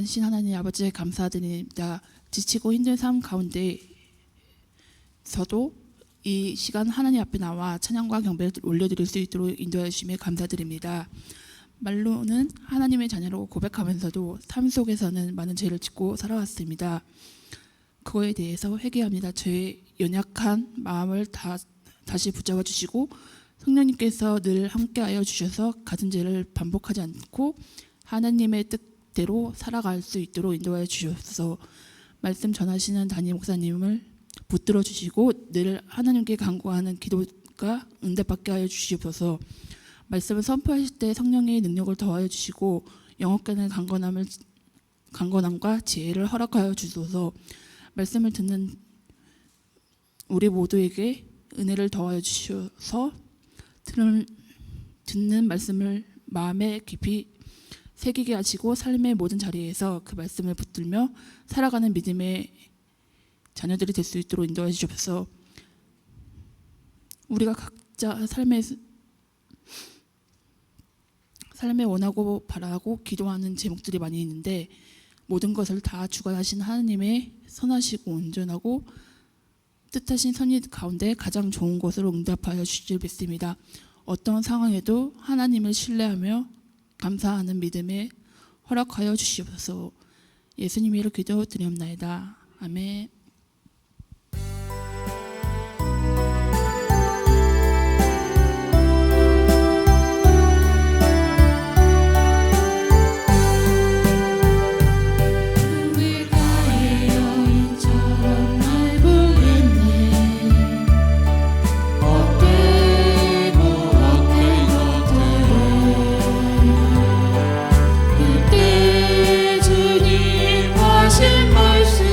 전능하신 하나님 아버지에 감사드립니다. 지치고 힘든 삶 가운데서도 이 시간 하나님 앞에 나와 찬양과 경배를 올려드릴 수 있도록 인도해 주심에 감사드립니다. 말로는 하나님의 자녀로 고백하면서도 삶 속에서는 많은 죄를 짓고 살아왔습니다. 그거에 대해서 회개합니다. 저의 연약한 마음을 다시 붙잡아 주시고 성령님께서 늘 함께하여 주셔서 같은 죄를 반복하지 않고 하나님의 뜻대로 살아갈 수 있도록 인도하여 주셔서 말씀 전하시는 담임 목사님을 붙들어 주시고 늘 하나님께 간구하는 기도가 응답받게 하여 주시옵소서. 말씀을 선포하실 때 성령의 능력을 더하여 주시고 영업가는 강건함과 지혜를 허락하여 주소서. 말씀을 듣는 우리 모두에게 은혜를 더하여 주셔서 듣는 말씀을 마음에 깊이 새기게 하시고 삶의 모든 자리에서 그 말씀을 붙들며 살아가는 믿음의 자녀들이 될 수 있도록 인도해 주셔서 우리가 각자 삶에 원하고 바라고 기도하는 제목들이 많이 있는데 모든 것을 다 주관하신 하나님의 선하시고 온전하고 뜻하신 선의 가운데 가장 좋은 것으로 응답하여 주실 믿습니다. 어떤 상황에도 하나님을 신뢰하며 감사하는 믿음에 허락하여 주시옵소서. 예수님 이름으로 기도드리옵나이다. 아멘. 그때 주님 하신 말씀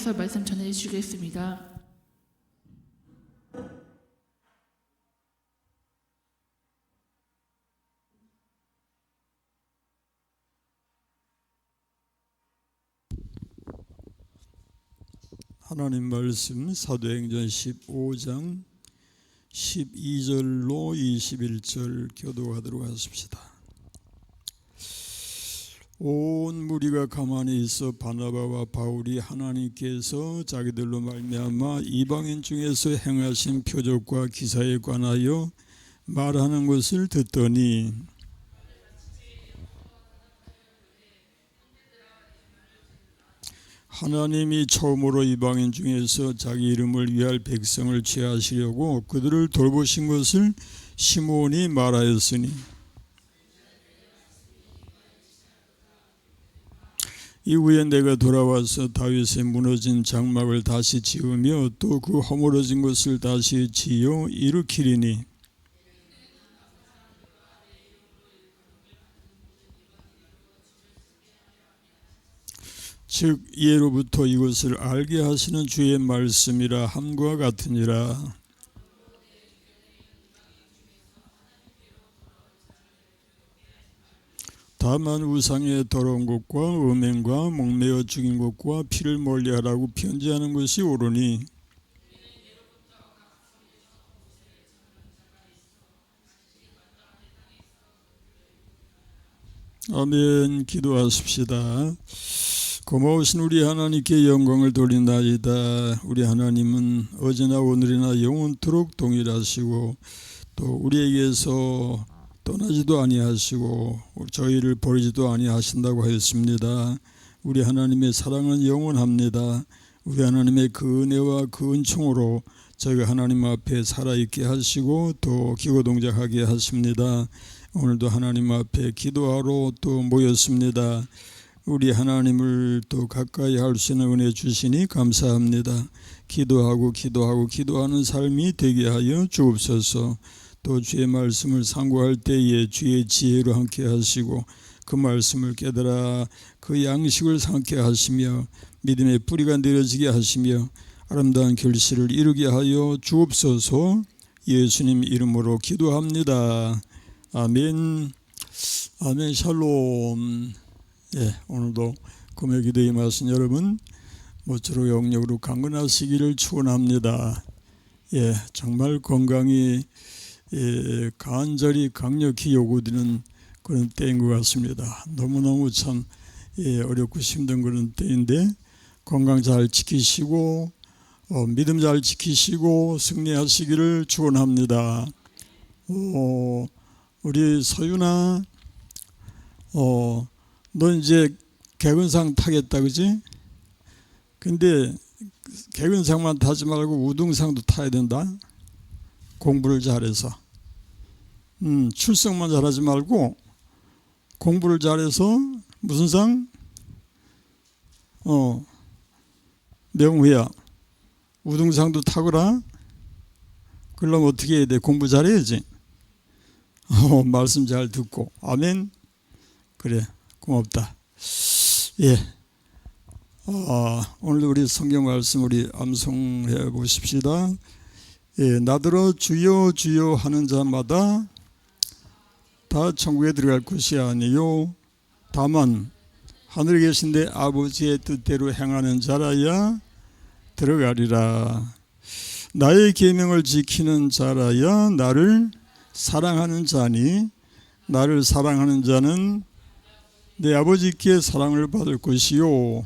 하나님께서 말씀 전해 주시겠습니다. 하나님 말씀 사도행전 15장 12절로 21절 교독하도록 하십시다. 온 무리가 가만히 있어 바나바와 바울이 하나님께서 자기들로 말미암아 이방인 중에서 행하신 표적과 기사에 관하여 말하는 것을 듣더니 하나님이 처음으로 이방인 중에서 자기 이름을 위할 백성을 취하시려고 그들을 돌보신 것을 시몬이 말하였으니 이후에 내가 돌아와서 다윗의 무너진 장막을 다시 지으며 또 그 허물어진 것을 다시 지어 일으키리니 즉 예로부터 이것을 알게 하시는 주의 말씀이라 함과 같으니라. 다만 우상의 더러운 것과 음행과 목매어 죽인 것과 피를 멀리하라고 편지하는 것이 옳으니 아멘. 기도하십시다. 고마우신 우리 하나님께 영광을 돌린나이다. 우리 하나님은 어제나 오늘이나 영원토록 동일하시고 또 우리에게서 떠나지도 아니하시고 저희를 버리지도 아니하신다고 하였습니다. 우리 하나님의 사랑은 영원합니다. 우리 하나님의 그 은혜와 그 은총으로 저희가 하나님 앞에 살아있게 하시고 또 기고동작하게 하십니다. 오늘도 하나님 앞에 기도하러 또 모였습니다. 우리 하나님을 또 가까이 할 수 있는 은혜 주시니 감사합니다. 기도하는 삶이 되게 하여 주옵소서. 또 주의 말씀을 상고할 때에 주의 지혜로 함께 하시고 그 말씀을 깨달아 그 양식을 삼게 하시며 믿음의 뿌리가 내려지게 하시며 아름다운 결실을 이루게 하여 주옵소서. 예수님 이름으로 기도합니다. 아멘. 아멘. 샬롬. 오늘도 금요 기도에 임하신 여러분 모쪼록 영력으로 강건하시기를 축원합니다. 정말 건강이 간절히 강력히 요구되는 그런 때인 것 같습니다. 너무너무 참 어렵고 힘든 그런 때인데 건강 잘 지키시고 믿음 잘 지키시고 승리하시기를 축원합니다. 우리 서윤아 너 이제 개근상 타겠다 그지? 근데 개근상만 타지 말고 우등상도 타야 된다. 공부를 잘해서 출석만 잘하지 말고 공부를 잘해서 무슨 상? 명후야. 우등상도 타거라. 그러려면 어떻게 해야 돼? 공부 잘해야지. 말씀 잘 듣고. 아멘. 그래. 고맙다. 오늘도 우리 성경 말씀 우리 암송해 보십시다. 나더러 주여 주여 하는 자마다 다 천국에 들어갈 것이 아니요 다만 하늘에 계신 데 아버지의 뜻대로 행하는 자라야 들어가리라. 나의 계명을 지키는 자라야 나를 사랑하는 자니 나를 사랑하는 자는 내 아버지께 사랑을 받을 것이요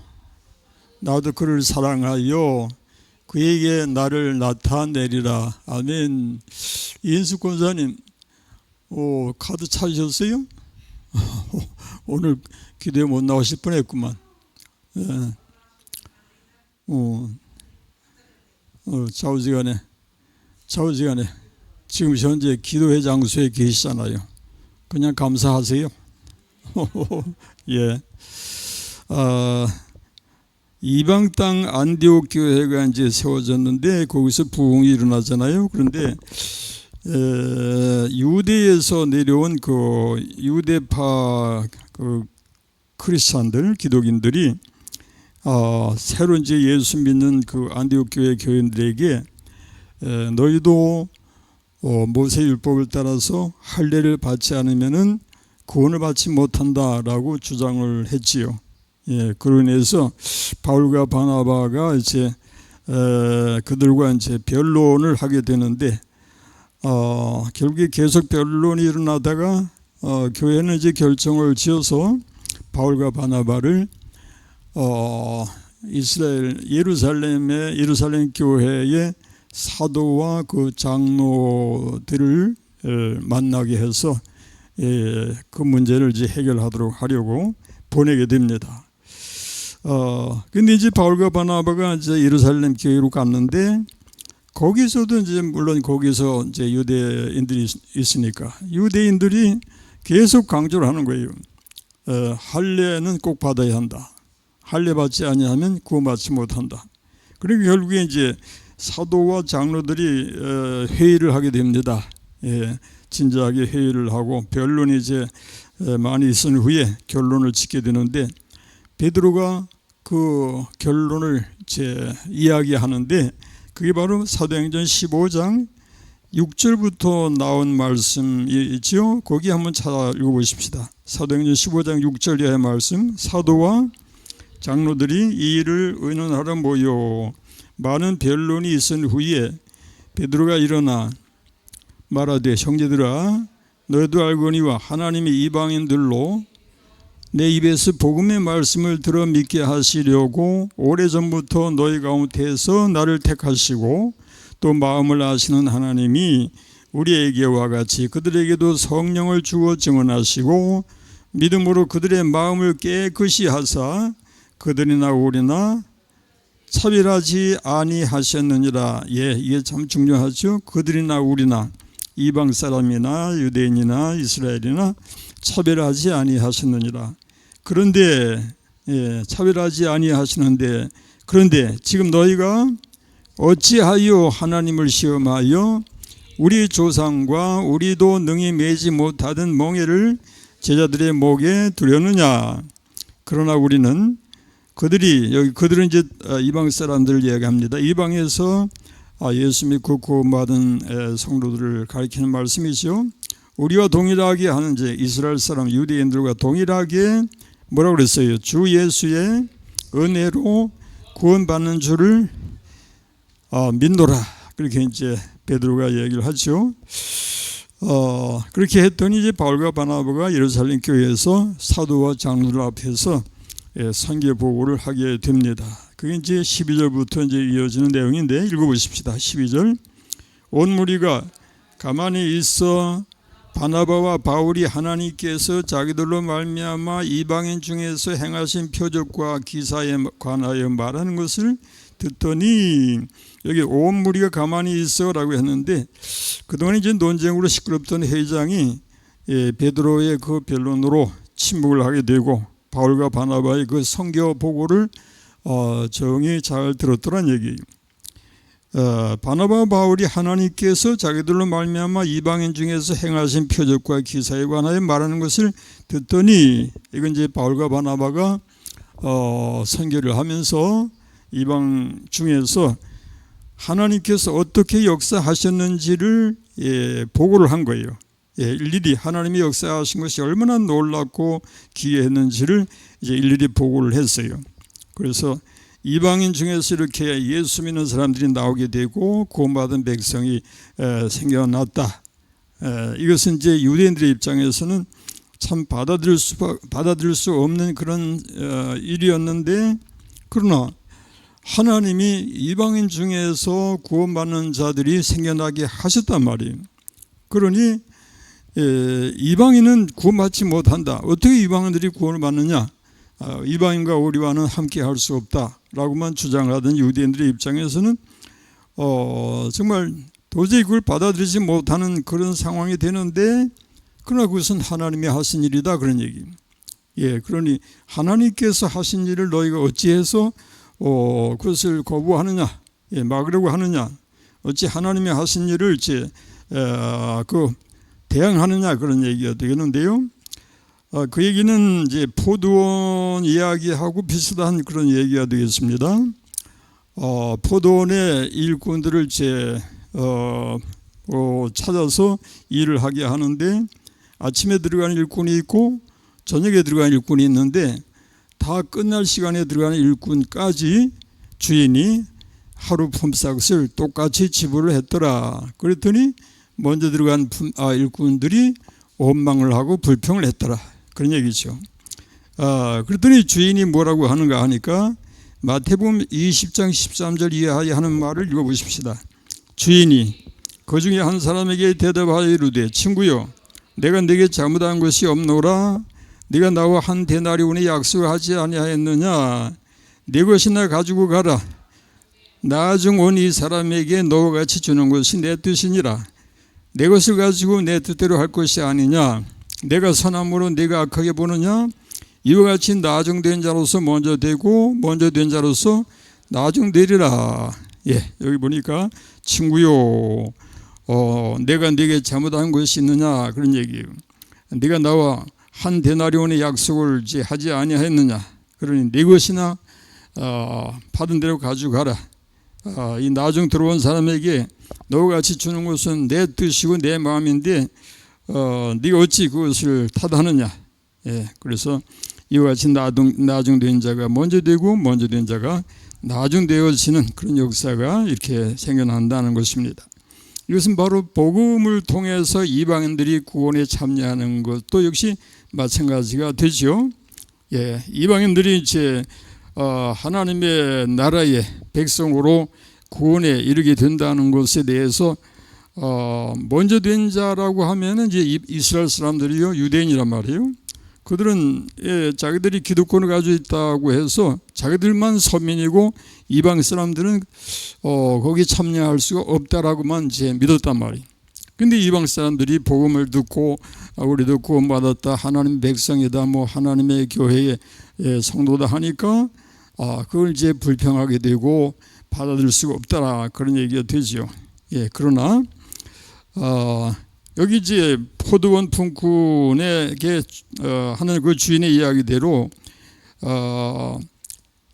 나도 그를 사랑하여 그에게 나를 나타내리라. 아멘. 이인숙 권사님 카드 찾으셨어요? 오늘 기도에 못 나오실 뻔했구만. 좌우지간에 지금 현재 기도회 장소에 계시잖아요. 그냥 감사하세요. 이방 땅 안디옥 교회가 이제 세워졌는데 거기서 부흥이 일어나잖아요. 그런데 유대에서 내려온 그 유대파 그 크리스찬들 기독인들이 새로 이제 예수 믿는 그 안디옥 교회 교인들에게 너희도 모세 율법을 따라서 할례를 받지 않으면은 구원을 받지 못한다라고 주장을 했지요. 예, 그로 인해서 바울과 바나바가 이제 그들과 이제 변론을 하게 되는데 결국에 계속 변론이 일어나다가 교회는 이제 결정을 지어서 바울과 바나바를 예루살렘 교회의 사도와 그 장로들을 만나게 해서 그 문제를 이제 해결하도록 하려고 보내게 됩니다. 근데 이제 바울과 바나바가 이제 예루살렘 교회로 갔는데 거기서도 이제 물론 거기서 이제 유대인들이 있으니까 유대인들이 계속 강조를 하는 거예요. 할례는 꼭 받아야 한다. 할례 받지 아니하면 구원받지 못한다. 그러니까 결국에 이제 사도와 장로들이 회의를 하게 됩니다. 진지하게 회의를 하고 변론이 이제 많이 있은 후에 결론을 짓게 되는데 베드로가 그 결론을 이제 이야기하는데 그게 바로 사도행전 15장 6절부터 나온 말씀이지요. 거기 한번 찾아 읽어보십시다. 사도행전 15장 6절 이하의 말씀. 사도와 장로들이 이 일을 의논하러 모여 많은 변론이 있은 후에 베드로가 일어나 말하되 형제들아 너희도 알거니와 하나님이 이방인들로 내 입에서 복음의 말씀을 들어 믿게 하시려고 오래전부터 너희 가운데에서 나를 택하시고 또 마음을 아시는 하나님이 우리에게와 같이 그들에게도 성령을 주어 증언하시고 믿음으로 그들의 마음을 깨끗이 하사 그들이나 우리나 차별하지 아니하셨느니라. 이게 참 중요하죠. 그들이나 우리나 이방 사람이나 유대인이나 이스라엘이나 차별하지 아니하셨느니라. 그런데 차별하지 아니하시는데 그런데 지금 너희가 어찌하여 하나님을 시험하여 우리 조상과 우리도 능히 매지 못하던 멍에를 제자들의 목에 두려느냐. 그러나 우리는 그들은 이제 이방 사람들을 이야기합니다. 이방에서 예수 믿고 구원받은 성도들을 가리키는 말씀이죠. 우리와 동일하게 하는 이제 이스라엘 사람 유대인들과 동일하게 뭐라고 그랬어요? 주 예수의 은혜로 구원받는 줄을 믿노라. 그렇게 이제 베드로가 얘기를 하죠. 그렇게 했더니 이제 바울과 바나바가 예루살렘 교회에서 사도와 장로들 앞에서 선교 보고를 하게 됩니다. 그게 이제 12절부터 이제 이어지는 내용인데 읽어보십시다. 12절. 온 무리가 가만히 있어 바나바와 바울이 하나님께서 자기들로 말미암아 이방인 중에서 행하신 표적과 기사에 관하여 말하는 것을 듣더니 여기 온 무리가 가만히 있어라고 했는데 그동안 이제 논쟁으로 시끄럽던 회장이 베드로의 그 변론으로 침묵을 하게 되고 바울과 바나바의 그 선교 보고를 정이 잘 들었더란 얘기예요. 바나바와 바울이 하나님께서 자기들로 말미암아 이방인 중에서 행하신 표적과 기사에 관하여 말하는 것을 듣더니 이건 이제 바울과 바나바가 선교를 하면서 이방 중에서 하나님께서 어떻게 역사하셨는지를 보고를 한 거예요. 일일이 하나님이 역사하신 것이 얼마나 놀랍고 기이했는지를 이제 일일이 보고를 했어요. 그래서 이방인 중에서 이렇게 예수 믿는 사람들이 나오게 되고 구원받은 백성이 생겨났다. 이것은 이제 유대인들의 입장에서는 참 받아들일 수 없는 그런 일이었는데 그러나 하나님이 이방인 중에서 구원받는 자들이 생겨나게 하셨단 말이에요. 그러니 이방인은 구원받지 못한다. 어떻게 이방인들이 구원을 받느냐? 이방인과 우리와는 함께 할 수 없다라고만 주장하던 유대인들의 입장에서는 정말 도저히 그걸 받아들이지 못하는 그런 상황이 되는데 그러나 그것은 하나님이 하신 일이다 그런 얘기입니다. 그러니 하나님께서 하신 일을 너희가 어찌해서 그것을 거부하느냐, 막으려고 하느냐, 어찌 하나님이 하신 일을 대항하느냐 그런 얘기가 되겠는데요. 그 얘기는 이제 포도원 이야기하고 비슷한 그런 얘기가 되겠습니다. 포도원의 일꾼들을 찾아서 일을 하게 하는데 아침에 들어가는 일꾼이 있고 저녁에 들어가는 일꾼이 있는데 다 끝날 시간에 들어가는 일꾼까지 주인이 하루 품삯을 똑같이 지불을 했더라. 그랬더니 먼저 들어간 일꾼들이 원망을 하고 불평을 했더라. 그런 얘기죠. 그랬더니 주인이 뭐라고 하는가 하니까 마태복음 20장 13절 이하에 하는 말을 읽어보십시다. 주인이 그 중에 한 사람에게 대답하여 이르되 친구여 내가 네게 잘못한 것이 없노라. 네가 나와 한 데나리온의 약속을 하지 아니하였느냐. 네 것이나 가지고 가라. 나중 온 이 사람에게 너와 같이 주는 것이 내 뜻이니라. 내 것을 가지고 내 뜻대로 할 것이 아니냐. 내가 선함으로 네가 악하게 보느냐. 이와 같이 나중된 자로서 먼저 되고 먼저 된 자로서 나중되리라. 여기 보니까 친구요 내가 네게 잘못한 것이 있느냐 그런 얘기예요. 네가 나와 한 데나리온의 약속을 하지 아니하였느냐. 그러니 네 것이나 받은 대로 가지고 가라. 이 나중 들어온 사람에게 너와 같이 주는 것은 내 뜻이고 내 마음인데 네가 어찌 그것을 탓하느냐. 그래서 이와 같이 나중된 자가 먼저 되고 먼저 된 자가 나중되어지는 그런 역사가 이렇게 생겨난다는 것입니다. 이것은 바로 복음을 통해서 이방인들이 구원에 참여하는 것도 역시 마찬가지가 되죠. 이방인들이 하나님의 나라의 백성으로 구원에 이르게 된다는 것에 대해서 먼저 된 자라고 하면은 이스라엘 사람들이요 유대인이란 말이에요. 그들은 자기들이 기득권을 가지고 있다고 해서 자기들만 서민이고 이방 사람들은 거기 참여할 수가 없다라고만 믿었단 말이에요. 근데 이방 사람들이 복음을 듣고 우리도 구원받았다, 하나님 백성이다, 하나님의 교회의 성도다 하니까 그걸 불평하게 되고 받아들일 수가 없다라 그런 얘기가 되죠. 그러나 여기 포도원 품꾼에게 하는 그 주인의 이야기대로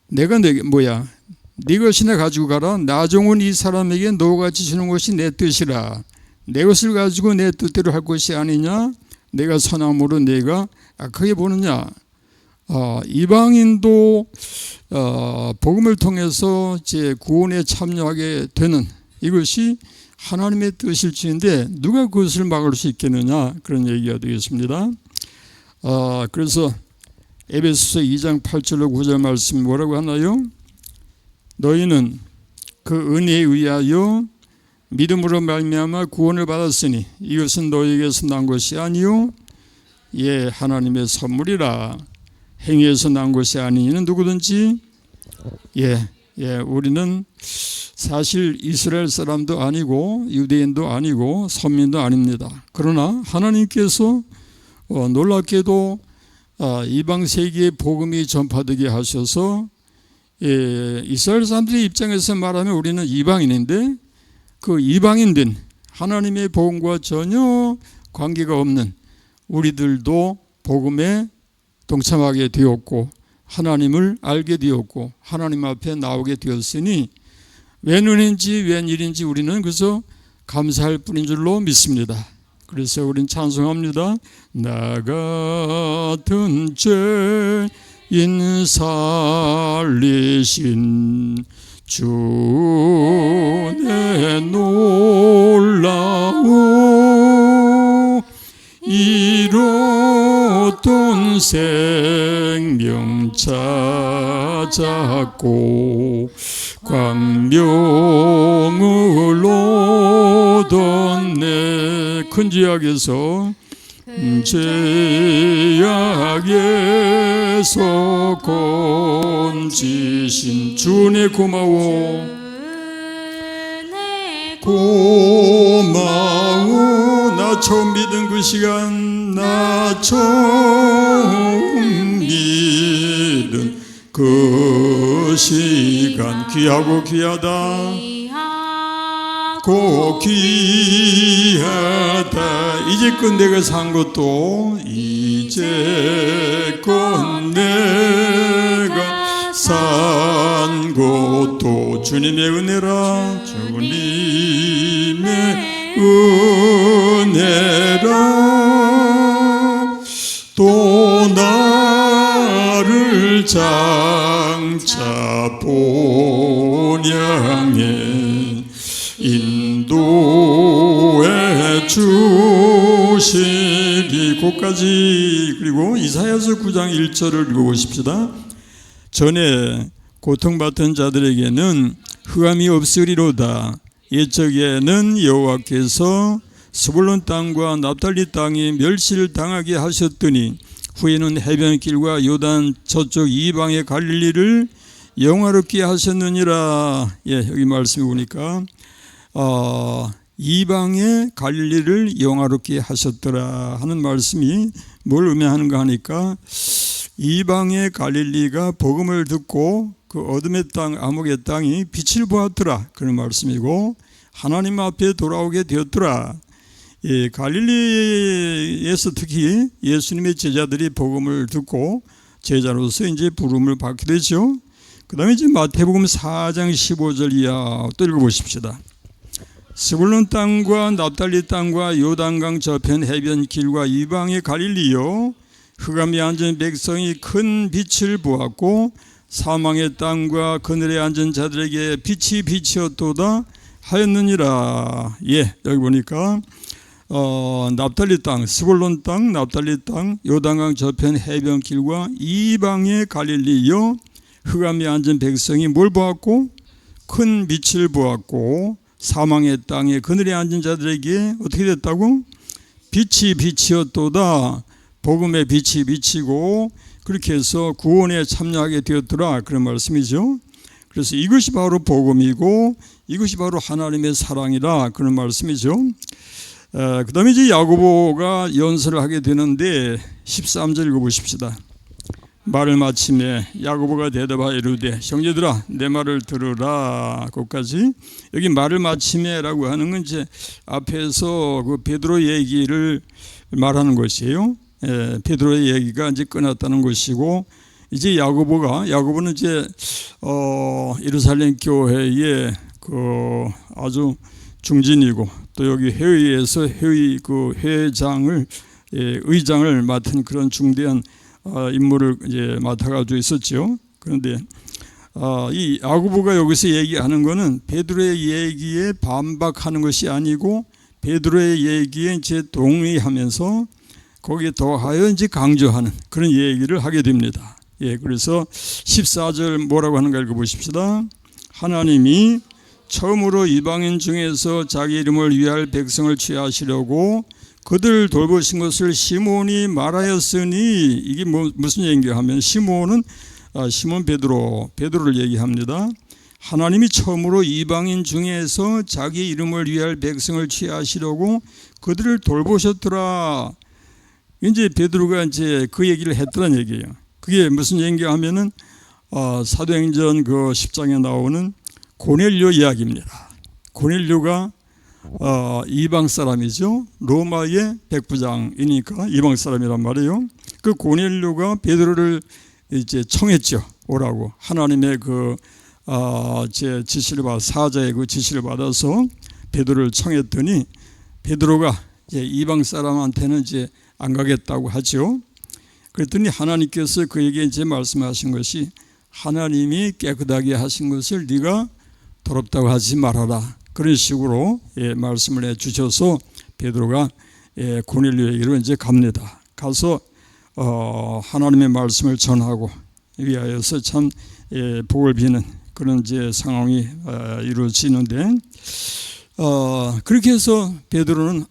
내가 네 것이나 가지고 가라. 나중 온 이 사람에게 너와 같이 주는 것이 내 뜻이라. 내 것을 가지고 내 뜻대로 할 것이 아니냐. 내가 선함으로 내가 악하게 보느냐. 이방인도 복음을 통해서 구원에 참여하게 되는 이것이 하나님의 뜻일지인데 누가 그것을 막을 수 있겠느냐 그런 얘기가 되겠습니다. 그래서 에베소서 2장 8절로 9절 말씀이 뭐라고 하나요? 너희는 그 은혜에 의하여 믿음으로 말미암아 구원을 받았으니 이것은 너희에게서 난 것이 아니요 하나님의 선물이라. 행위에서 난 것이 아니니는 누구든지 우리는 사실 이스라엘 사람도 아니고 유대인도 아니고 선민도 아닙니다. 그러나 하나님께서 놀랍게도 이방 세계의 복음이 전파되게 하셔서 이스라엘 사람들의 입장에서 말하면 우리는 이방인인데 그 이방인된 하나님의 복음과 전혀 관계가 없는 우리들도 복음에 동참하게 되었고 하나님을 알게 되었고 하나님 앞에 나오게 되었으니 웬 은인지 웬 일인지 우리는 그래서 감사할 뿐인 줄로 믿습니다. 그래서 우리는 찬송합니다. 나 같은 죄인 살리신 주의 놀라운 이로돈 생명 찾았고 광명을 얻었네. 큰 죄악에서 죄악에서 건지신 주의 고마워 나 처음 믿은 그 시간 나 처음 믿은 그 시간 귀하고 귀하다 고 귀하다. 이제껏 내가 산 것도 이제껏 내가 산 것도 주님의 은혜라. 주님의 은혜라. 또 나를 장차 본향에 인도해 주시리. 곧까지. 그리고 이사야서 9장 1절을 읽어보십시다. 전에 고통받던 자들에게는 흑암이 없으리로다. 옛적에는 여호와께서 스불론 땅과 납달리 땅이 멸시를 당하게 하셨더니 후에는 해변길과 요단 저쪽 이방의 갈릴리를 영화롭게 하셨느니라. 여기 말씀해 보니까 이방의 갈릴리를 영화롭게 하셨더라 하는 말씀이 뭘 의미하는가 하니까, 이방의 갈릴리가 복음을 듣고 그 어둠의 땅 암흑의 땅이 빛을 보았더라 그런 말씀이고, 하나님 앞에 돌아오게 되었더라. 갈릴리에서 특히 예수님의 제자들이 복음을 듣고 제자로서 이제 부름을 받게 되죠. 그 다음에 이제 마태복음 4장 15절 이하 또 읽어보십시다. 스불론 땅과 납달리 땅과 요단강 저편 해변길과 이방의 갈릴리요, 흑암에 앉은 백성이 큰 빛을 보았고 사망의 땅과 그늘에 앉은 자들에게 빛이 비치었도다 하였느니라. 여기 보니까 납달리 땅, 스불론 땅, 납달리 땅, 요단강 저편 해변길과 이방의 갈릴리요, 흑암에 앉은 백성이 뭘 보았고? 큰 빛을 보았고 사망의 땅에 그늘에 앉은 자들에게 어떻게 됐다고? 빛이 비치었도다. 복음의 빛이 비치고 그렇게 해서 구원에 참여하게 되었더라 그런 말씀이죠. 그래서 이것이 바로 복음이고 이것이 바로 하나님의 사랑이라 그런 말씀이죠. 그 다음에 이제 야고보가 연설을 하게 되는데 13절 읽어보십시다. 말을 마침에 야고보가 대답하여 이르되 형제들아 내 말을 들으라. 거기까지. 여기 말을 마침에라고 하는 건 이제 앞에서 그 베드로 얘기를 말하는 것이에요. 베드로의 얘기가 이제 끝났다는 것이고, 이제 야고보는 이제 예루살렘 교회의 그 아주 중진이고 또 여기 회의에서 의장을 맡은 그런 중대한 임무를 이제 맡아가지고 있었죠. 그런데 이 야고보가 여기서 얘기하는 것은 베드로의 얘기에 반박하는 것이 아니고 베드로의 얘기에 이제 동의하면서 거기에 더하여 이제 강조하는 그런 얘기를 하게 됩니다. 그래서 14절 뭐라고 하는가 읽어보십시다. 하나님이 처음으로 이방인 중에서 자기 이름을 위할 백성을 취하시려고 그들 돌보신 것을 시몬이 말하였으니, 이게 무슨 얘기인가 하면 시몬은 시몬 베드로를 얘기합니다. 하나님이 처음으로 이방인 중에서 자기 이름을 위할 백성을 취하시려고 그들을 돌보셨더라. 이제 베드로가 이제 그 얘기를 했더란 얘기예요. 그게 무슨 얘기인가 하면은 사도행전 그 10장에 나오는 고넬료 이야기입니다. 고넬료가 이방 사람이죠. 로마의 백부장이니까 이방 사람이란 말이에요. 그 고넬료가 베드로를 이제 청했죠. 오라고. 하나님의 그 제 지시를 사자의 그 지시를 받아서 베드로를 청했더니 베드로가 이제 이방 사람한테는 이제 안 가겠다고 하죠. 그랬더니 하나님께서 그에게 이제 말씀하신 것이, 하나님이 깨끗하게 하신 것을 네가 더럽다고 하지 말아라. 그런 식으로 말씀을 해주셔서 베드로가 고넬료에게로 이제 갑니다. 가서 하나님의 말씀을 전하고 위하여서 참 복을 비는 그런 이제 상황이 이루어지는데, 그렇게 해서 베드로는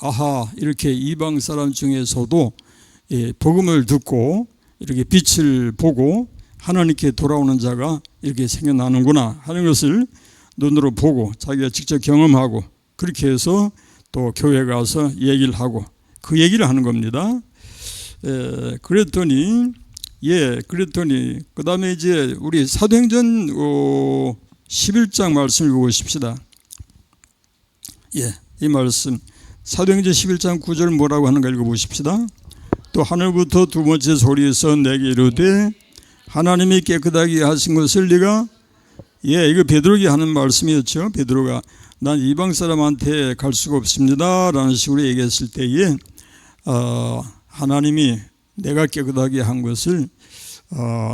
이렇게 이방 사람 중에서도 복음을 듣고 이렇게 빛을 보고 하나님께 돌아오는 자가 이렇게 생겨나는구나 하는 것을 눈으로 보고 자기가 직접 경험하고, 그렇게 해서 또 교회 가서 얘기를 하고 그 얘기를 하는 겁니다. 그랬더니 그 다음에 이제 우리 사도행전 11장 말씀을 읽어보십시다. 이 말씀 사도행전 11장 9절 뭐라고 하는가 읽어보십시다. 또 하늘부터 두 번째 소리에서 내게 이르되 하나님이 깨끗하게 하신 것을 네가 이거 베드로가 하는 말씀이었죠. 베드로가 난 이방 사람한테 갈 수가 없습니다 라는 식으로 얘기했을 때에 하나님이 내가 깨끗하게 한 것을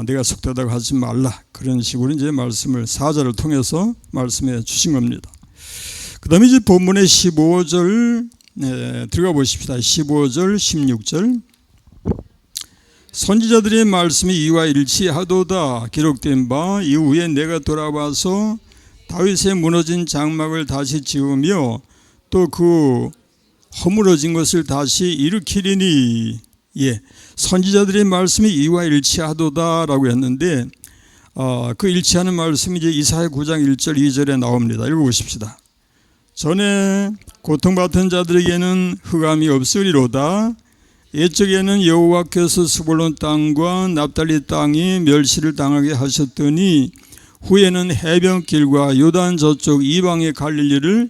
내가 속되다고 하지 말라, 그런 식으로 이제 말씀을 사자를 통해서 말씀해 주신 겁니다. 그 다음에 이제 본문의 15절 들어가 보십시다. 15절 16절 선지자들의 말씀이 이와 일치하도다 기록된 바 이후에 내가 돌아와서 다윗의 무너진 장막을 다시 지으며 또 그 허물어진 것을 다시 일으키리니. 선지자들의 말씀이 이와 일치하도다라고 했는데 그 일치하는 말씀이 이제 이사야 9장 1절 2절에 나옵니다. 읽어보십시다. 전에 고통받은 자들에게는 흑암이 없으리로다. 옛적에는 여호와께서 스불론 땅과 납달리 땅이 멸시를 당하게 하셨더니 후에는 해변길과 요단 저쪽 이방의 갈릴리를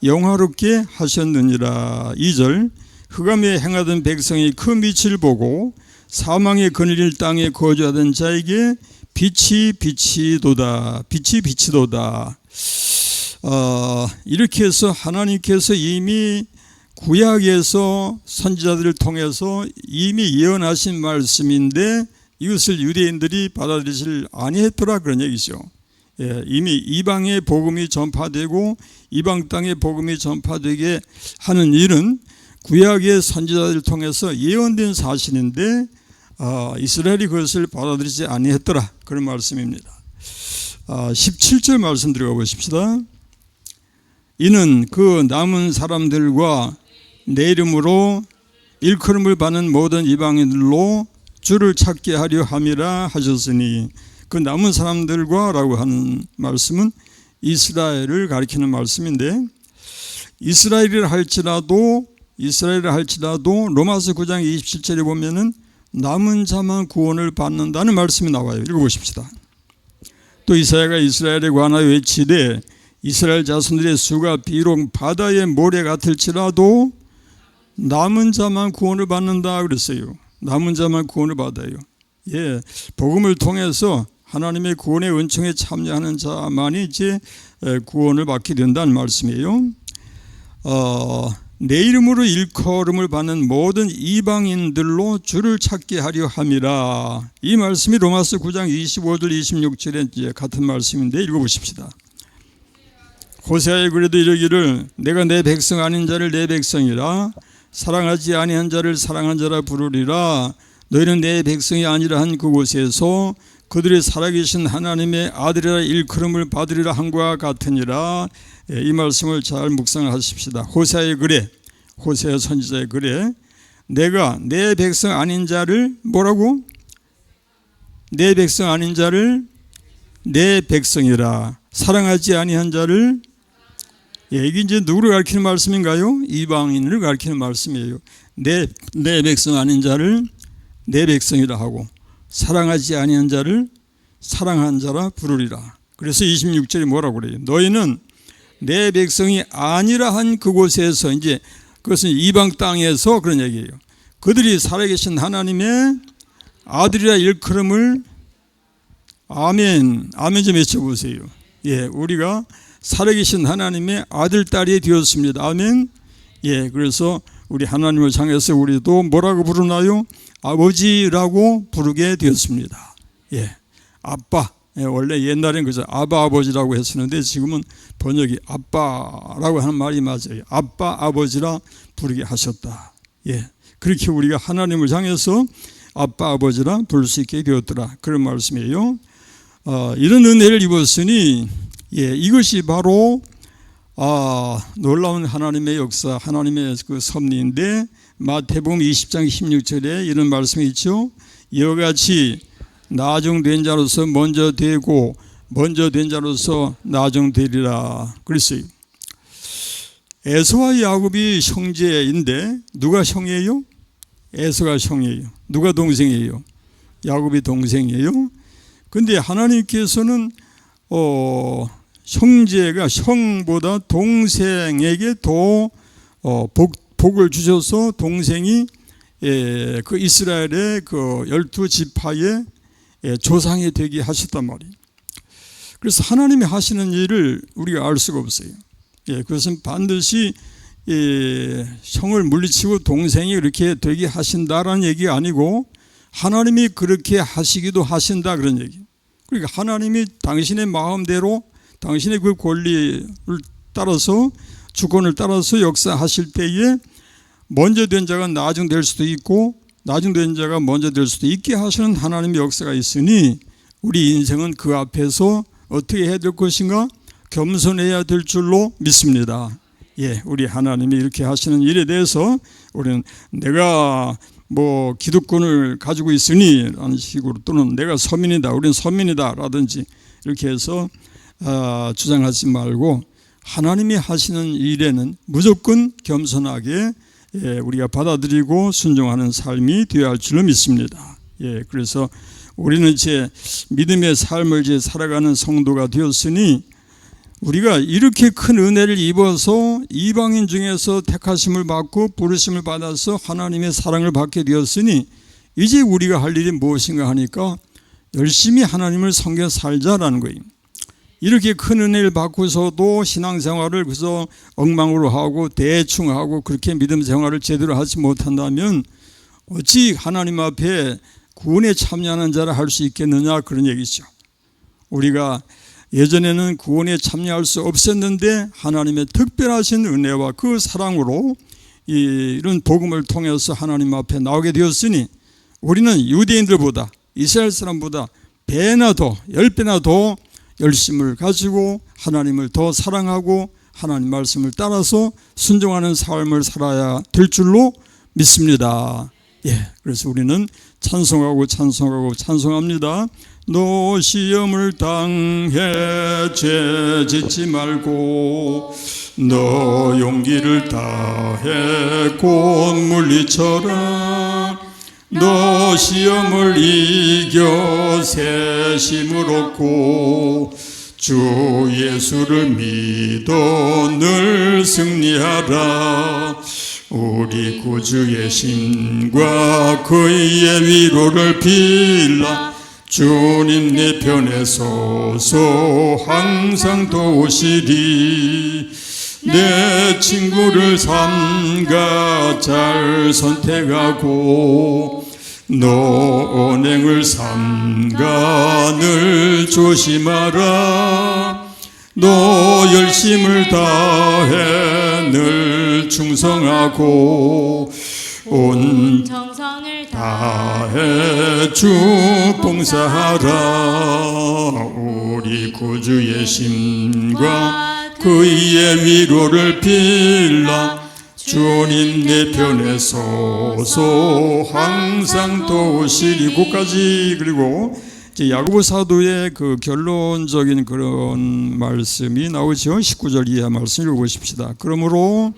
영화롭게 하셨느니라. 2절 흑암에 행하던 백성이 그 빛을 보고 사망의 그늘일 땅에 거주하던 자에게 빛이 비치도다. 빛이 비치도다. 이렇게 해서 하나님께서 이미 구약에서 선지자들을 통해서 이미 예언하신 말씀인데 이것을 유대인들이 받아들이질 아니했더라, 그런 얘기죠. 이미 이방의 복음이 전파되고 이방 땅의 복음이 전파되게 하는 일은 구약의 선지자들을 통해서 예언된 사실인데 이스라엘이 그것을 받아들이지 아니했더라, 그런 말씀입니다. 17절 말씀 들어가 보십시다. 이는 그 남은 사람들과 내 이름으로 일컬음을 받는 모든 이방인들로 주를 찾게 하려 함이라 하셨으니, 그 남은 사람들과 라고 하는 말씀은 이스라엘을 가리키는 말씀인데, 이스라엘이라 할지라도 로마서 9장 27절에 보면은 남은 자만 구원을 받는다는 말씀이 나와요. 읽어보십시다. 또 이사야가 이스라엘에 관하여 외치되 이스라엘 자손들의 수가 비록 바다의 모래 같을지라도 남은 자만 구원을 받는다 그랬어요. 남은 자만 구원을 받아요. 복음을 통해서 하나님의 구원의 은총에 참여하는 자만이 이제 구원을 받게 된다는 말씀이에요. 내 이름으로 일컬음을 받는 모든 이방인들로 주를 찾게 하려 함이라. 이 말씀이 로마서 9장 25절 26절에 이제 같은 말씀인데 읽어보십시다. 호세아에 그래도 이르기를 내가 내 백성 아닌 자를 내 백성이라 사랑하지 아니한 자를 사랑한 자라 부르리라. 너희는 내 백성이 아니라 한 그곳에서 그들의 살아계신 하나님의 아들이라 일컬음을 받으리라 한과 같으니라. 이 말씀을 잘 묵상하십시다. 호세아의 글에, 호세아 선지자의 글에 내가 내 백성 아닌 자를 뭐라고? 내 백성 아닌 자를 내 백성이라 사랑하지 아니한 자를, 이게 이제 누구를 가리키는 말씀인가요? 이방인을 가리키는 말씀이에요. 내 백성 아닌 자를 내 백성이라 하고 사랑하지 아니한 자를 사랑한 자라 부르리라. 그래서 26절이 뭐라고 그래요? 너희는 내 백성이 아니라 한 그곳에서, 이제 그것은 이방 땅에서 그런 얘기예요. 그들이 살아계신 하나님의 아들이라 일컬음을 아멘 좀 외쳐보세요. 우리가 살아계신 하나님의 아들, 딸이 되었습니다. 아멘. 그래서 우리 하나님을 향해서 우리도 뭐라고 부르나요? 아버지라고 부르게 되었습니다. 아빠. 원래 옛날엔 그저 아바 아버지라고 했었는데 지금은 번역이 아빠라고 하는 말이 맞아요. 아빠 아버지라 부르게 하셨다. 그렇게 우리가 하나님을 향해서 아빠 아버지라 부를 수 있게 되었더라, 그런 말씀이에요. 이런 은혜를 입었으니 이것이 바로 놀라운 하나님의 역사, 하나님의 그 섭리인데 마태복음 20장 16절에 이런 말씀이 있죠. 이와 같이 나중된 자로서 먼저 되고 먼저 된 자로서 나중되리라 그랬어요. 에서와 야곱이 형제인데 누가 형이에요? 에서가 형이에요. 누가 동생이에요? 야곱이 동생이에요. 근데 하나님께서는 형제가 형보다 동생에게 더 복을 주셔서 동생이 그 이스라엘의 그 12지파의 조상이 되게 하셨단 말이에요. 그래서 하나님이 하시는 일을 우리가 알 수가 없어요. 그것은 반드시 형을 물리치고 동생이 이렇게 되게 하신다라는 얘기가 아니고 하나님이 그렇게 하시기도 하신다 그런 얘기예요. 그러니까 하나님이 당신의 마음대로 당신의 그 권리를 따라서 주권을 따라서 역사하실 때에 먼저 된 자가 나중 될 수도 있고 나중 된 자가 먼저 될 수도 있게 하시는 하나님의 역사가 있으니 우리 인생은 그 앞에서 어떻게 해야 될 것인가? 겸손해야 될 줄로 믿습니다. 우리 하나님이 이렇게 하시는 일에 대해서 우리는 내가 뭐 기득권을 가지고 있으니 라는 식으로 또는 내가 서민이다 우리는 서민이다 라든지 이렇게 해서 주장하지 말고 하나님이 하시는 일에는 무조건 겸손하게 우리가 받아들이고 순종하는 삶이 되어야 할 줄로 믿습니다. 그래서 우리는 이제 믿음의 삶을 이제 살아가는 성도가 되었으니 우리가 이렇게 큰 은혜를 입어서 이방인 중에서 택하심을 받고 부르심을 받아서 하나님의 사랑을 받게 되었으니 이제 우리가 할 일이 무엇인가 하니까 열심히 하나님을 섬겨 살자라는 거예요. 이렇게 큰 은혜를 받고서도 신앙생활을 그래서 엉망으로 하고 대충 하고 그렇게 믿음 생활을 제대로 하지 못한다면 어찌 하나님 앞에 구원에 참여하는 자라 할 수 있겠느냐 그런 얘기죠. 우리가 예전에는 구원에 참여할 수 없었는데 하나님의 특별하신 은혜와 그 사랑으로 이런 복음을 통해서 하나님 앞에 나오게 되었으니 우리는 유대인들보다 이스라엘 사람보다 배나 더 10배나 더 열심을 가지고 하나님을 더 사랑하고 하나님 말씀을 따라서 순종하는 삶을 살아야 될 줄로 믿습니다. 그래서 우리는 찬송하고 찬송합니다. 너 시험을 당해 죄 짓지 말고 너 용기를 다해 곧 물리쳐라. 너 시험을 이겨 새 힘을 얻고 주 예수를 믿어 늘 승리하라. 우리 구주의 신과 그의 위로를 빌라. 주님 내 편에 서서 항상 도우시리. 내 친구를 삼가 잘 선택하고 너 언행을 삼가 늘 조심하라. 너 열심을 다해 늘 충성하고 온 정성을 다해 주 봉사하라. 우리 구주의 심과 그의 위로를 빌라. 주님 내 편에 서서 항상 도우시리. 고까지. 그리고 이제 야고보 사도의 그 결론적인 그런 말씀이 나오죠. 19절 이하 말씀 읽어보십시다. 그러므로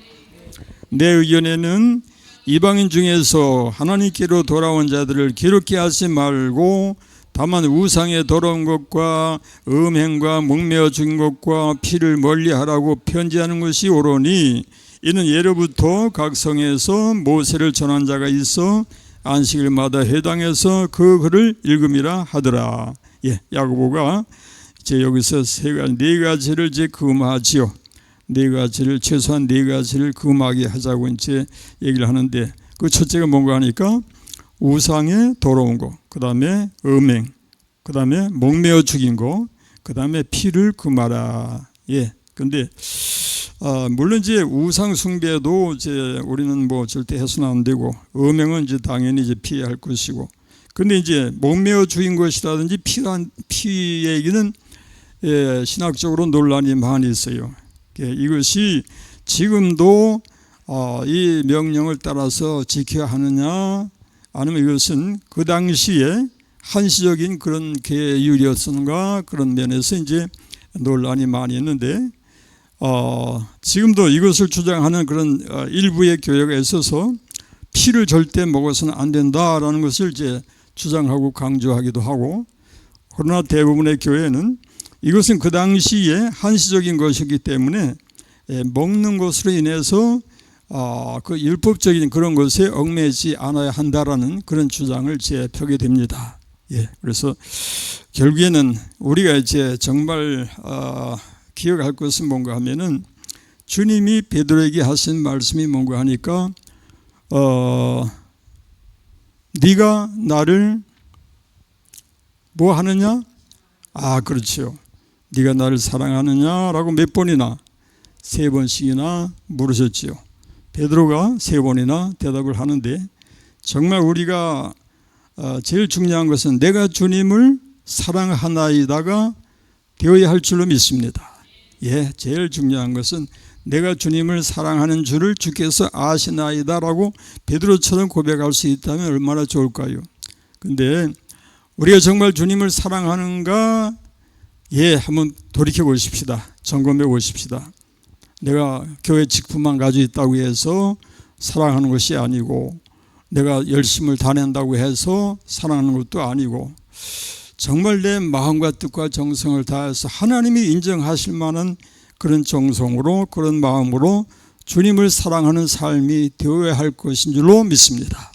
내 의견에는 이방인 중에서 하나님께로 돌아온 자들을 기롭게 하지 말고 다만 우상의 더러운 것과 음행과 목매어 죽인 것과 피를 멀리하라고 편지하는 것이 옳으니 이는 예로부터 각 성에서 모세를 전한 자가 있어 안식일마다 회당에서 그 글을 읽음이라 하더라. 야고보가 이제 여기서 네 가지를 이제 금하지요. 네 가지를 최소한 네 가지를 금하게 하자고 이제 얘기를 하는데 그 첫째가 뭔가 하니까 우상의 더러운 거, 그 다음에 음행, 그 다음에 목매어 죽인 거, 그 다음에 피를 금하라. 근데 물론 이제 우상 숭배도 이제 우리는 뭐 절대 해서는 안 되고 음행은 이제 당연히 이제 피해야 할 것이고, 근데 이제 목매어 죽인 것이라든지 피 얘기는 신학적으로 논란이 많이 있어요. 이것이 지금도 이 명령을 따라서 지켜야 하느냐 아니면 이것은 그 당시에 한시적인 그런 계율이었는가 그런 면에서 이제 논란이 많이 있는데 지금도 이것을 주장하는 그런 일부의 교회가 있어서 피를 절대 먹어서는 안 된다라는 것을 이제 주장하고 강조하기도 하고, 그러나 대부분의 교회는 이것은 그 당시에 한시적인 것이기 때문에 먹는 것으로 인해서 그 율법적인 그런 것에 얽매이지 않아야 한다라는 그런 주장을 펴게 됩니다. 그래서 결국에는 우리가 이제 정말 기억할 것은 뭔가 하면은 주님이 베드로에게 하신 말씀이 뭔가 하니까 네가 나를 뭐 하느냐? 그렇죠. 네가 나를 사랑하느냐라고 몇 번이나 3번씩이나 물으셨지요. 베드로가 3번이나 대답을 하는데 정말 우리가 제일 중요한 것은 내가 주님을 사랑하나이다가 되어야 할 줄로 믿습니다. 제일 중요한 것은 내가 주님을 사랑하는 줄을 주께서 아시나이다라고 베드로처럼 고백할 수 있다면 얼마나 좋을까요? 근데 우리가 정말 주님을 사랑하는가? 한번 돌이켜 보십시다. 점검해 보십시다. 내가 교회 직분만 가지고 있다고 해서 사랑하는 것이 아니고 내가 열심을 다낸다고 해서 사랑하는 것도 아니고 정말 내 마음과 뜻과 정성을 다해서 하나님이 인정하실 만한 그런 정성으로 그런 마음으로 주님을 사랑하는 삶이 되어야 할 것인 줄로 믿습니다.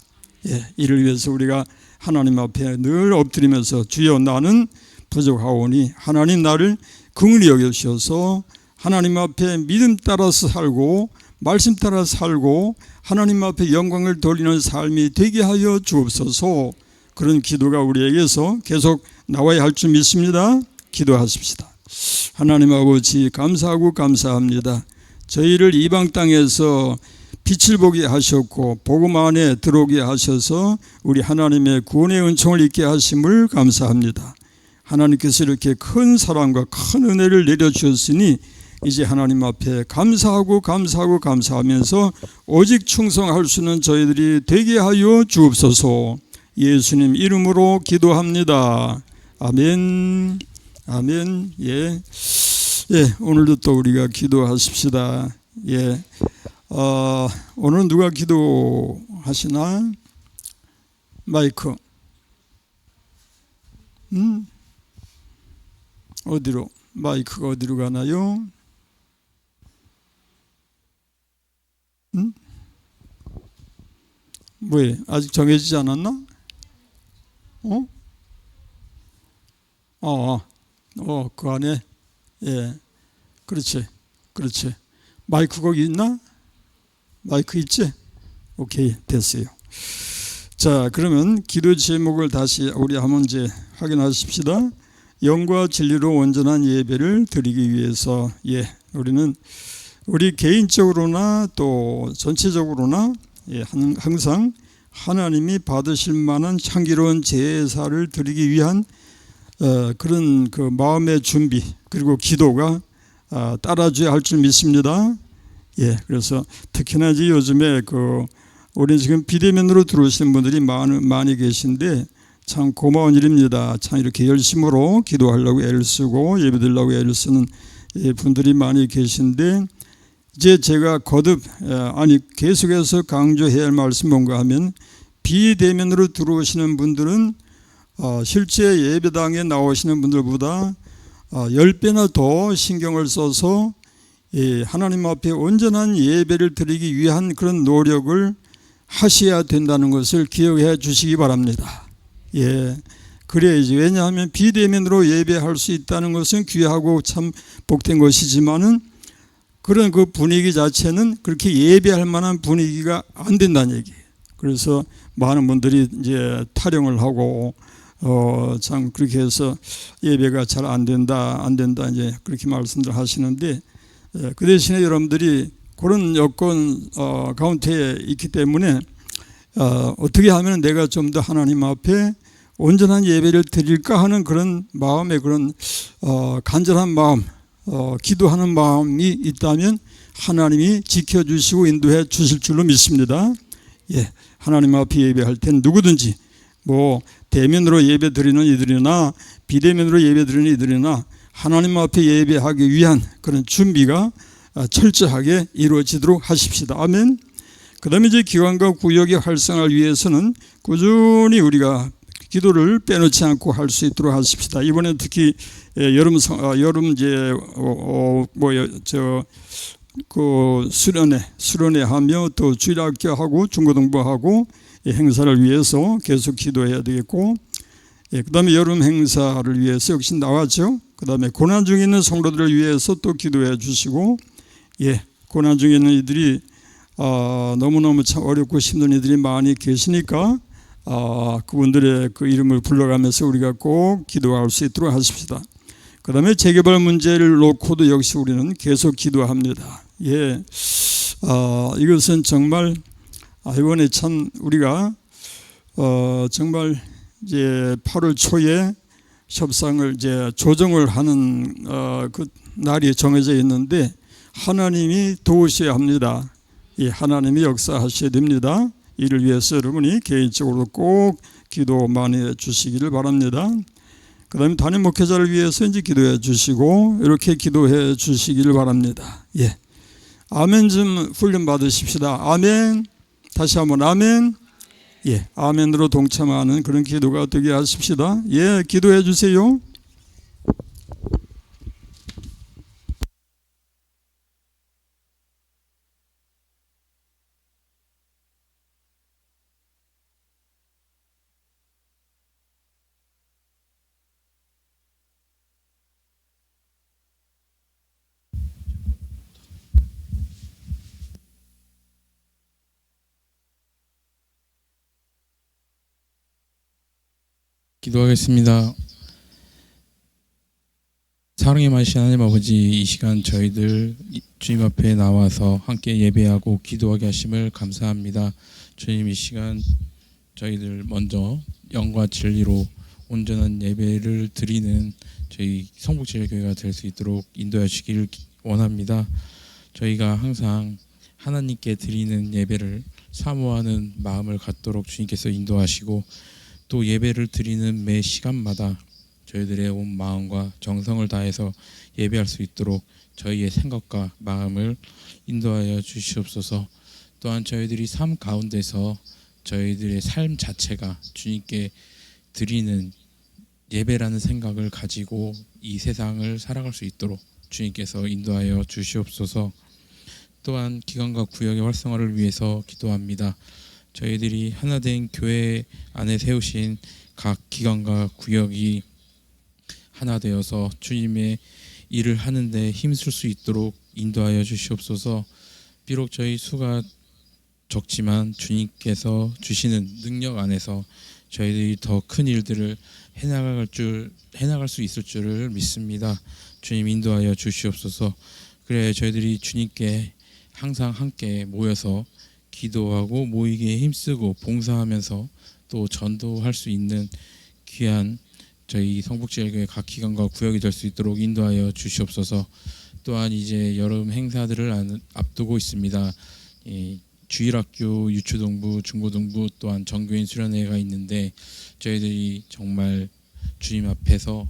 이를 위해서 우리가 하나님 앞에 늘 엎드리면서 주여 나는 부족하오니 하나님 나를 긍휼히 여겨주셔서 하나님 앞에 믿음 따라서 살고 말씀 따라 살고 하나님 앞에 영광을 돌리는 삶이 되게 하여 주옵소서. 그런 기도가 우리에게서 계속 나와야 할 줄 믿습니다. 기도하십시다. 하나님 아버지 감사하고 감사합니다. 저희를 이방 땅에서 빛을 보게 하셨고 복음 안에 들어오게 하셔서 우리 하나님의 구원의 은총을 잊게 하심을 감사합니다. 하나님께서 이렇게 큰 사랑과 큰 은혜를 내려주셨으니 이제 하나님 앞에 감사하고 감사하면서 오직 충성할 수 있는 저희들이 되게 하여 주옵소서. 예수님 이름으로 기도합니다. 아멘. 아멘. 오늘도 또 우리가 기도하십시다. 오늘은 누가 기도하시나? 마이크. 어디로? 마이크가 어디로 가나요? 왜? 아직 정해지지 않았나? 그 안에. 그렇지. 마이크 거기 있나? 마이크 있지? 오케이, 됐어요. 자, 그러면 기도 제목을 다시 우리 한번 이제 확인하십시다. 영과 진리로 온전한 예배를 드리기 위해서 우리는 우리 개인적으로나 또 전체적으로나 항상 하나님이 받으실 만한 향기로운 제사를 드리기 위한 그런 그 마음의 준비 그리고 기도가 따라줘야 할 줄 믿습니다. 그래서 특히나 이제 요즘에 우리 지금 비대면으로 들어오시는 분들이 많이 계신데 참 고마운 일입니다. 참 이렇게 열심으로 기도하려고 애를 쓰고 예배드리려고 애를 쓰는 분들이 많이 계신데 이제 제가 거듭 계속해서 강조해야 할 말씀 뭔가 하면 비대면으로 들어오시는 분들은 실제 예배당에 나오시는 분들보다 10배나 더 신경을 써서 하나님 앞에 온전한 예배를 드리기 위한 그런 노력을 하셔야 된다는 것을 기억해 주시기 바랍니다. 그래야지. 왜냐하면 비대면으로 예배할 수 있다는 것은 귀하고 참 복된 것이지만은 그런 그 분위기 자체는 그렇게 예배할 만한 분위기가 안 된다는 얘기예요. 그래서 많은 분들이 이제 타령을 하고 참 그렇게 해서 예배가 잘 안 된다 이제 그렇게 말씀들 하시는데 그 대신에 여러분들이 그런 여건 가운데에 있기 때문에 어떻게 하면 내가 좀 더 하나님 앞에 온전한 예배를 드릴까 하는 그런 마음의 그런 간절한 마음, 기도하는 마음이 있다면 하나님이 지켜주시고 인도해 주실 줄로 믿습니다. 하나님 앞에 예배할 때는 누구든지 뭐 대면으로 예배 드리는 이들이나 비대면으로 예배 드리는 이들이나 하나님 앞에 예배하기 위한 그런 준비가 철저하게 이루어지도록 하십시다. 아멘. 그 다음에 이제 기관과 구역의 활성화를 위해서는 꾸준히 우리가 기도를 빼놓지 않고 할 수 있도록 하십시다. 이번에 특히 여름 이제 수련회 하며 또 주일학교 하고 중고등부하고 행사를 위해서 계속 기도해야 되겠고, 그다음에 여름 행사를 위해서 역시 나왔죠. 그다음에 고난 중에 있는 성도들을 위해서 또 기도해 주시고, 고난 중에 있는 이들이 너무너무 참 어렵고 힘든 이들이 많이 계시니까 그분들의 그 이름을 불러가면서 우리가 꼭 기도할 수 있도록 하십시다. 그 다음에 재개발 문제를 놓고도 역시 우리는 계속 기도합니다. 이것은 정말 이번에 참 우리가 정말 이제 8월 초에 협상을 이제 조정을 하는 그 날이 정해져 있는데 하나님이 도우셔야 합니다. 하나님이 역사하셔야 됩니다. 이를 위해서 여러분이 개인적으로 꼭 기도 많이 해 주시기를 바랍니다. 그 다음에 담임 목회자를 위해서 이제 기도해 주시고 이렇게 기도해 주시기를 바랍니다. 아멘 좀 훈련 받으십시다. 아멘. 다시 한번 아멘. 아멘으로 동참하는 그런 기도가 되게 하십시다. 기도해 주세요. 기도하겠습니다. 사랑의 많으신 하나님 아버지, 이 시간 저희들 주님 앞에 나와서 함께 예배하고 기도하게 하심을 감사합니다. 주님, 이 시간 저희들 먼저 영과 진리로 온전한 예배를 드리는 저희 성북제일교회가 될 수 있도록 인도해 주시기를 원합니다. 저희가 항상 하나님께 드리는 예배를 사모하는 마음을 갖도록 주님께서 인도하시고, 또 예배를 드리는 매 시간마다 저희들의 온 마음과 정성을 다해서 예배할 수 있도록 저희의 생각과 마음을 인도하여 주시옵소서. 또한 저희들이 삶 가운데서 저희들의 삶 자체가 주님께 드리는 예배라는 생각을 가지고 이 세상을 살아갈 수 있도록 주님께서 인도하여 주시옵소서. 또한 기관과 구역의 활성화를 위해서 기도합니다. 저희들이 하나된 교회 안에 세우신 각 기관과 구역이 하나 되어서 주님의 일을 하는데 힘쓸 수 있도록 인도하여 주시옵소서. 비록 저희 수가 적지만 주님께서 주시는 능력 안에서 저희들이 더 큰 일들을 해나갈 수 있을 줄을 믿습니다. 주님 인도하여 주시옵소서. 그래야 저희들이 주님께 항상 함께 모여서 기도하고 모이기에 힘쓰고 봉사하면서 또 전도할 수 있는 귀한 저희 성북제일교회 각 기관과 구역이 될 수 있도록 인도하여 주시옵소서. 또한 이제 여름 행사들을 앞두고 있습니다. 주일학교, 유초등부, 중고등부 또한 정교인 수련회가 있는데 저희들이 정말 주님 앞에서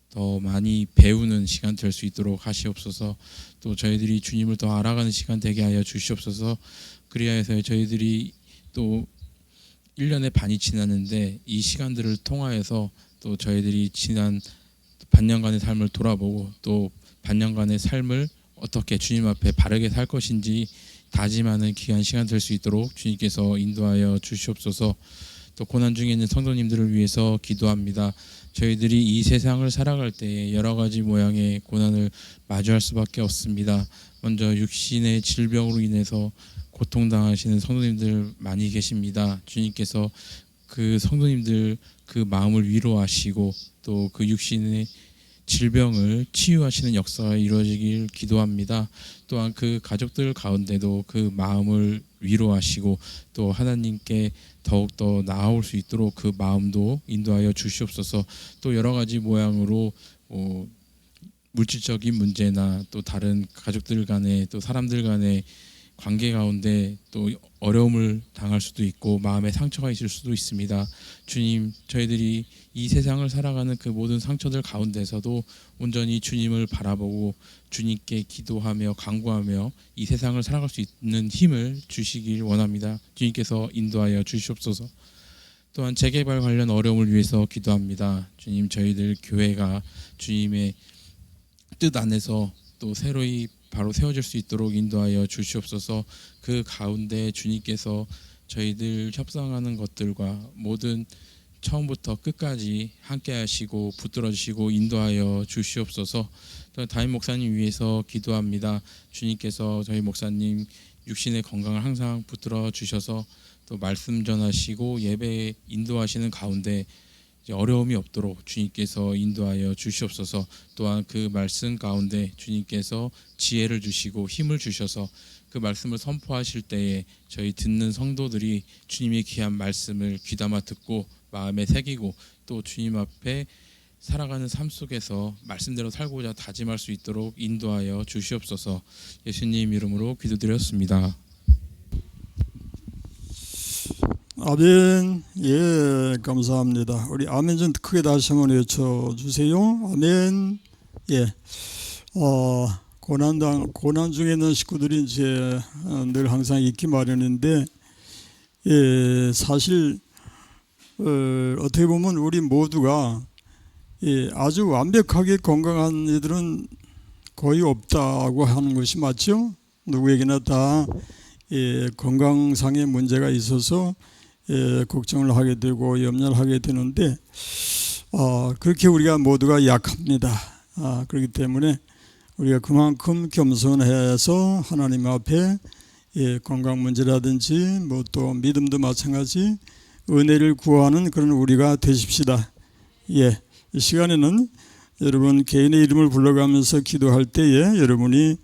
더 많이 배우는 시간 될 수 있도록 하시옵소서. 또 저희들이 주님을 더 알아가는 시간 되게 하여 주시옵소서. 그리하여서 저희들이 또 1년의 반이 지났는데 이 시간들을 통하여서 또 저희들이 지난 반년간의 삶을 돌아보고 또 반년간의 삶을 어떻게 주님 앞에 바르게 살 것인지 다짐하는 귀한 시간 될 수 있도록 주님께서 인도하여 주시옵소서. 또 고난 중에 있는 성도님들을 위해서 기도합니다. 저희들이 이 세상을 살아갈 때에 여러 가지 모양의 고난을 마주할 수밖에 없습니다. 먼저 육신의 질병으로 인해서 고통당하시는 성도님들 많이 계십니다. 주님께서 그 성도님들 그 마음을 위로하시고 또 그 육신의 질병을 치유하시는 역사가 이루어지길 기도합니다. 또한 그 가족들 가운데도 그 마음을 위로하시고 또 하나님께 더욱더 나아올 수 있도록 그 마음도 인도하여 주시옵소서. 또 여러 가지 모양으로 물질적인 문제나 또 다른 가족들 간의 또 사람들 간의 관계 가운데 또 어려움을 당할 수도 있고 마음에 상처가 있을 수도 있습니다. 주님, 저희들이 이 세상을 살아가는 그 모든 상처들 가운데서도 온전히 주님을 바라보고 주님께 기도하며 간구하며 이 세상을 살아갈 수 있는 힘을 주시길 원합니다. 주님께서 인도하여 주시옵소서. 또한 재개발 관련 어려움을 위해서 기도합니다. 주님, 저희들 교회가 주님의 뜻 안에서 또 새로이 바로 세워질 수 있도록 인도하여 주시옵소서. 그 가운데 주님께서 저희들 협상하는 것들과 모든 처음부터 끝까지 함께 하시고 붙들어 주시고 인도하여 주시옵소서. 또 담임 목사님 위해서 기도합니다. 주님께서 저희 목사님 육신의 건강을 항상 붙들어 주셔서 또 말씀 전하시고 예배 인도하시는 가운데 이제 어려움이 없도록 주님께서 인도하여 주시옵소서. 또한 그 말씀 가운데 주님께서 지혜를 주시고 힘을 주셔서 그 말씀을 선포하실 때에 저희 듣는 성도들이 주님의 귀한 말씀을 귀담아 듣고 마음에 새기고 또 주님 앞에 살아가는 삶 속에서 말씀대로 살고자 다짐할 수 있도록 인도하여 주시옵소서. 예수님 이름으로 기도드렸습니다. 아멘. 예, 감사합니다. 우리 아멘 좀 크게 다시 한번 외쳐주세요. 아멘. 예. 고난 중에 있는 식구들이 이제 늘 항상 있기 마련인데, 예, 사실 어떻게 보면 우리 모두가 아주 완벽하게 건강한 이들은 거의 없다고 하는 것이 맞죠? 누구에게나 다 건강상의 문제가 있어서 걱정을 하게 되고 염려를 하게 되는데, 그렇게 우리가 모두가 약합니다. 그렇기 때문에 우리가 그만큼 겸손해서 하나님 앞에 건강 문제라든지 뭐 또 믿음도 마찬가지 은혜를 구하는 그런 우리가 되십시다. 예, 이 시간에는 여러분 개인의 이름을 불러가면서 기도할 때에 여러분이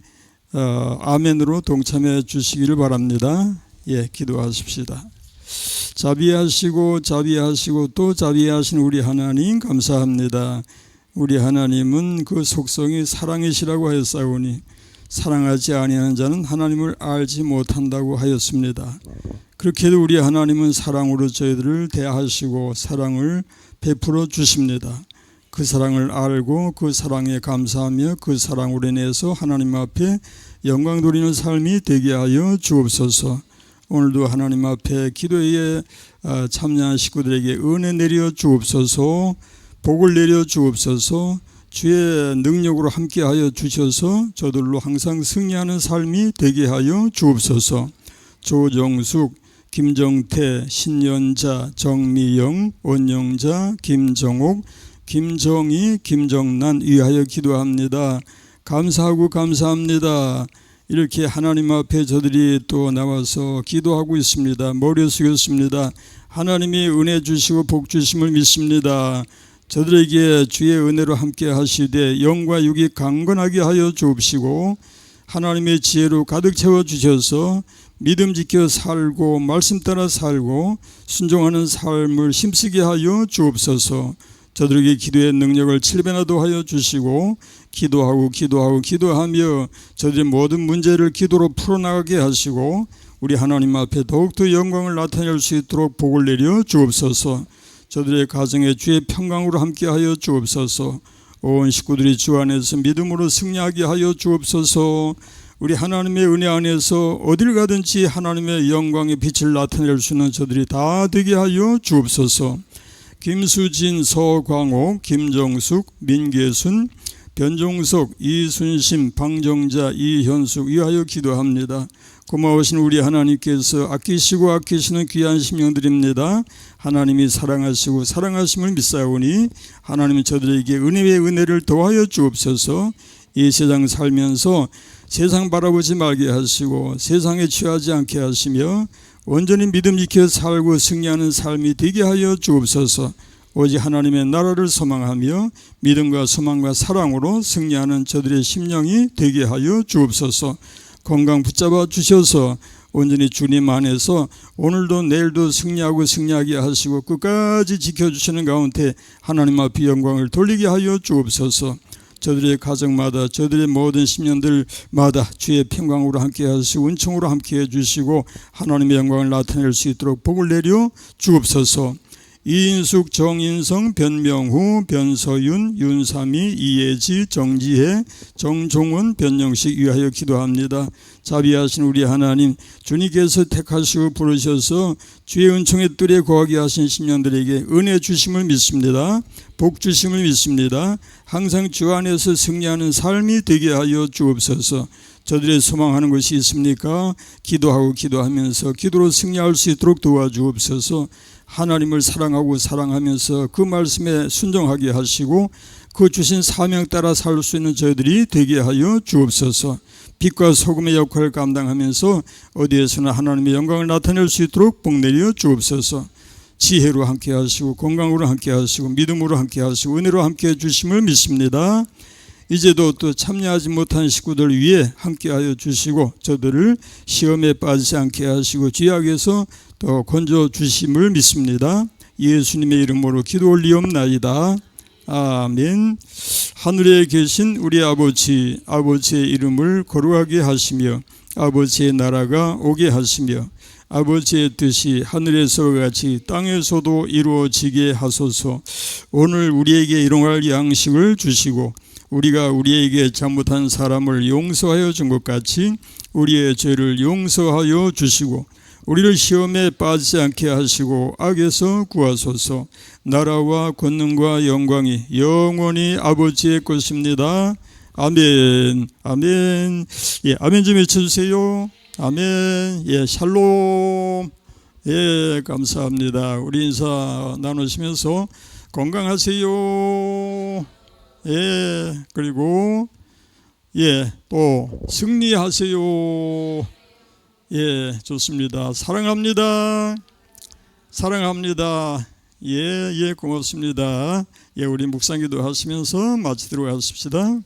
아멘으로 동참해 주시기를 바랍니다. 예, 기도하십시다. 자비하시고 또 자비하신 우리 하나님 감사합니다. 우리 하나님은 그 속성이 사랑이시라고 하였사오니 사랑하지 아니하는 자는 하나님을 알지 못한다고 하였습니다. 그렇게도 우리 하나님은 사랑으로 저희들을 대하시고 사랑을 베풀어 주십니다. 그 사랑을 알고 그 사랑에 감사하며 그 사랑으로 인해서 하나님 앞에 영광 돌리는 삶이 되게 하여 주옵소서. 오늘도 하나님 앞에 기도에 참여한 식구들에게 은혜 내려 주옵소서. 복을 내려 주옵소서. 주의 능력으로 함께하여 주셔서 저들로 항상 승리하는 삶이 되게 하여 주옵소서. 조정숙, 김정태, 신연자, 정미영, 원영자, 김정옥, 김정희, 김정난 위하여 기도합니다. 감사하고 감사합니다. 이렇게 하나님 앞에 저들이 또 나와서 기도하고 있습니다. 머리 숙였습니다. 하나님이 은혜 주시고 복 주심을 믿습니다. 저들에게 주의 은혜로 함께 하시되 영과 육이 강건하게 하여 주옵시고 하나님의 지혜로 가득 채워 주셔서 믿음 지켜 살고 말씀 따라 살고 순종하는 삶을 힘쓰게 하여 주옵소서. 저들에게 기도의 능력을 7배나 더하여 주시고 기도하며 저들의 모든 문제를 기도로 풀어나가게 하시고 우리 하나님 앞에 더욱더 영광을 나타낼 수 있도록 복을 내려 주옵소서. 저들의 가정에 주의 평강으로 함께하여 주옵소서. 온 식구들이 주 안에서 믿음으로 승리하게 하여 주옵소서. 우리 하나님의 은혜 안에서 어딜 가든지 하나님의 영광의 빛을 나타낼 수 있는 저들이 다 되게 하여 주옵소서. 김수진, 서광옥, 김정숙, 민계순, 변종석, 이순심, 방정자, 이현숙 위하여 기도합니다. 고마우신 우리 하나님께서 아끼시는 귀한 심령들입니다. 하나님이 사랑하시고 사랑하심을 믿사오니 하나님이 저들에게 은혜의 은혜를 더하여 주옵소서. 이 세상 살면서 세상 바라보지 말게 하시고 세상에 취하지 않게 하시며 온전히 믿음 지켜 살고 승리하는 삶이 되게 하여 주옵소서. 오직 하나님의 나라를 소망하며 믿음과 소망과 사랑으로 승리하는 저들의 심령이 되게 하여 주옵소서. 건강 붙잡아 주셔서 온전히 주님 안에서 오늘도 내일도 승리하게 하시고 끝까지 지켜주시는 가운데 하나님 앞에 영광을 돌리게 하여 주옵소서. 저들의 가정마다 저들의 모든 심령들마다 주의 평강으로 함께 하시고 은총으로 함께 해주시고 하나님의 영광을 나타낼 수 있도록 복을 내려 주옵소서. 이인숙, 정인성, 변명후, 변서윤, 윤삼희, 이예지, 정지혜, 정종원, 변영식 위하여 기도합니다. 자비하신 우리 하나님, 주님께서 택하시고 부르셔서 주의 은총의 뜰에 거하게 하신 신령들에게 은혜 주심을 믿습니다. 복 주심을 믿습니다. 항상 주 안에서 승리하는 삶이 되게 하여 주옵소서. 저들의 소망하는 것이 있습니까? 기도하고 기도하면서 기도로 승리할 수 있도록 도와주옵소서. 하나님을 사랑하고 사랑하면서 그 말씀에 순종하게 하시고 그 주신 사명 따라 살 수 있는 저희들이 되게 하여 주옵소서. 빛과 소금의 역할을 감당하면서 어디에서나 하나님의 영광을 나타낼 수 있도록 복 내려 주옵소서. 지혜로 함께 하시고 건강으로 함께 하시고 믿음으로 함께 하시고 은혜로 함께 해주심을 믿습니다. 이제도 또 참여하지 못한 식구들 위해 함께하여 주시고 저들을 시험에 빠지지 않게 하시고 죄악에서 또 건져 주심을 믿습니다. 예수님의 이름으로 기도 올리옵나이다. 아멘. 하늘에 계신 우리 아버지, 아버지의 이름을 거룩하게 하시며 아버지의 나라가 오게 하시며 아버지의 뜻이 하늘에서 같이 땅에서도 이루어지게 하소서. 오늘 우리에게 일용할 양식을 주시고 우리가 우리에게 잘못한 사람을 용서하여 준 것 같이 우리의 죄를 용서하여 주시고 우리를 시험에 빠지지 않게 하시고 악에서 구하소서. 나라와 권능과 영광이 영원히 아버지의 것입니다. 아멘. 아멘. 예, 아멘 좀 외쳐주세요. 아멘. 예, 샬롬. 예, 감사합니다. 우리 인사 나누시면서 건강하세요. 예, 그리고 예, 또 승리하세요. 예, 좋습니다. 사랑합니다. 사랑합니다. 예, 고맙습니다. 예, 우리 묵상기도 하시면서 마치도록 하십시다.